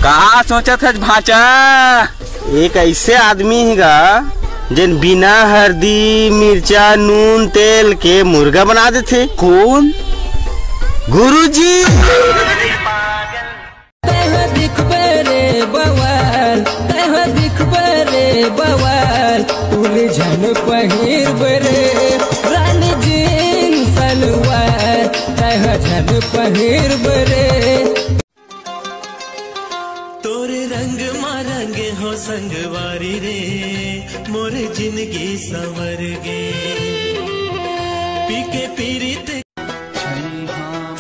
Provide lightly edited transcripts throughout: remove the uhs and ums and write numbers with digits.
कहा सोचत है भाचा? एक ऐसे आदमी हैगा जिन बिना हल्दी मिर्चा नून तेल के मुर्गा बना देते। कौन? गुरुजी। उलझन पहिर बरे रानी जीन सलवार झन पहिर बरे। तोरे रंग मारंगे हो संगवारी रे मोरे जिंदगी संवर गे पीके पीरित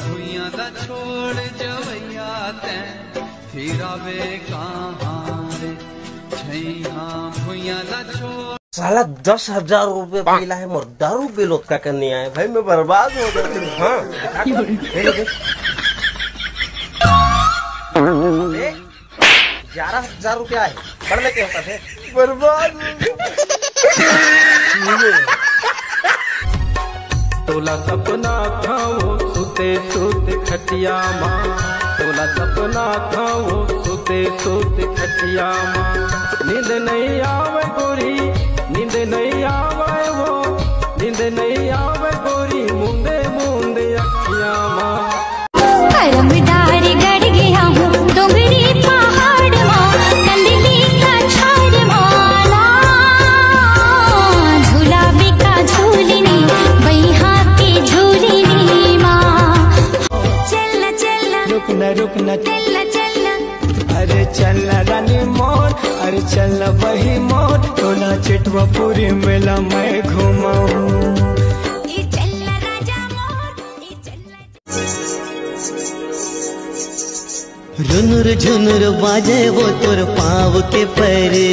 भुइया दा छोड़ जवैया ते फिर आवे कहाँ रे छैहा भुइया दा छोड़। साला 10,000 रुपए पीला है मोर दारू बेलोत का करने आए भाई, मैं बर्बाद हो गया। हाँ 11,000 रुपया है पढ़ लेके होता थे बर्बाद तोला सपना था वो सुते सुते खटिया माँ, तोला सपना था वो सुते सुते खटिया माँ। नींद नहीं आवे गोरी नींद नहीं आवे वो नींद नहीं आवे गोरी मुंदे मुंदे अखिया माँ। करम डारी गड़ गया हूँ डोंगरी पहाड़ माँ कंदली का छाड़ माला झूला बिका झूलनी बैहा की झूलनी माँ। चलना चलना रुकना चलना चलना अरे चलना रानी मोर अरे चलना वही मोर टोला चिटवा पूरी मेला मैं घुमाऊं। ये चलना राजा मोर ये चलना। झुनुर झुनुर बाजे वो तोर पाँव के परे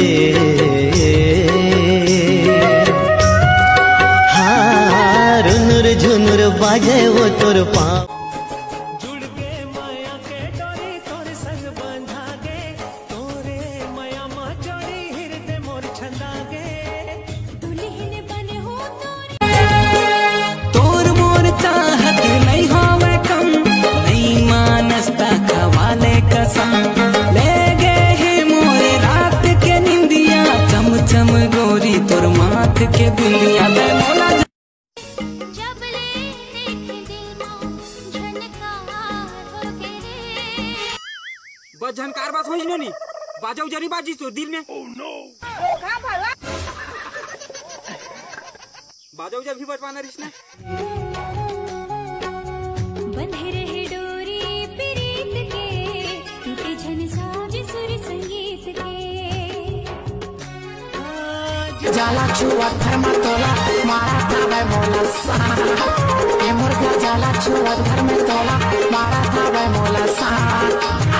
हाँ झुनुर झुनुर बाजे वो तोर पाँव। जुड़ के माया के डोरी तोर संग बंधा गे तोरे माया मा जोड़ी हृदय मोर छंदा गे दुल्हन बने हो तोर मोर चाहत नहीं होवे कम नहीं मानसता खवाले कसम ले गए है मोरे रात के निंदिया चम चम गोरी तोर माथ के बिंदिया ले मोला। जब ले देख देना झनकार हो के रे बस झनकार बात हो नी बाजाऊ जरी बाजी तो दिल में। बाजाऊ जब भी बच पाना रिश्ना बंधे रहे डोरी प्रीत के टूटे झन साज सुर संगीत के। जाला छुआ घर में तोला मारा था मोला सा ये मुर्गा जाला छुआ घर में तोला मारा था मोला सा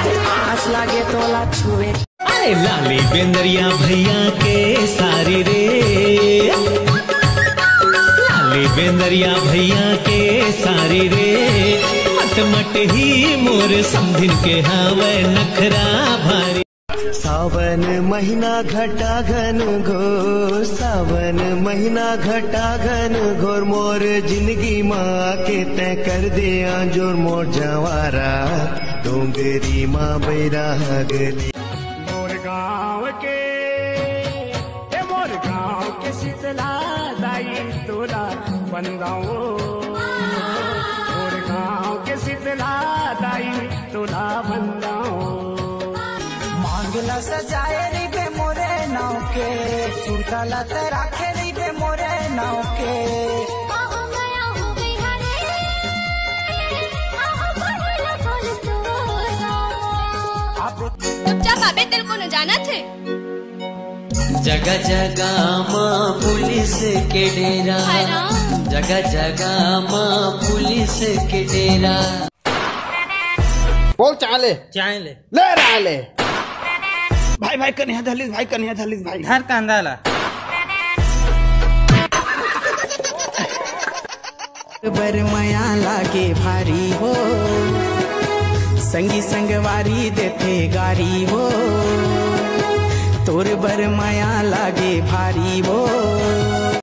अरे आस लागे तोला छुए। अरे लाली बेंदरिया भैया के सारी रे लाली बेंदरिया भैया के सारी रे मट मट ही मोर समधिन के हावे नखरा भारी। सावन महीना घटा घन घोर सावन महीना घटा घन घोर मोर जिंदगी माँ के तय कर दिया जोर मोर जवारा डोंगरी माँ बैरा गली। मोर गाँव के शीतला दाई तोला बंदाओ मोर गाँव के शीतला दाई तोला बंदाओ। मांगला सजाए री बे मोरे नाव के सुरताला ते राखे री बे मोरे नाव के। आहो गया हो गई हरे आहो बढ़ला फल तो चुपचाप आबे तेरे को न जाना थे। जगह जगह माँ पुलिस के डेरा जगह जगह माँ पुलिस के डेरा। बोल चाय ले ले रहा ले भाई भाई कन्या दहलीज भाई घर का अंदाला बर माया लागे भारी हो संगी संगवारी देते गारी हो तोर बर माया लागे भारी हो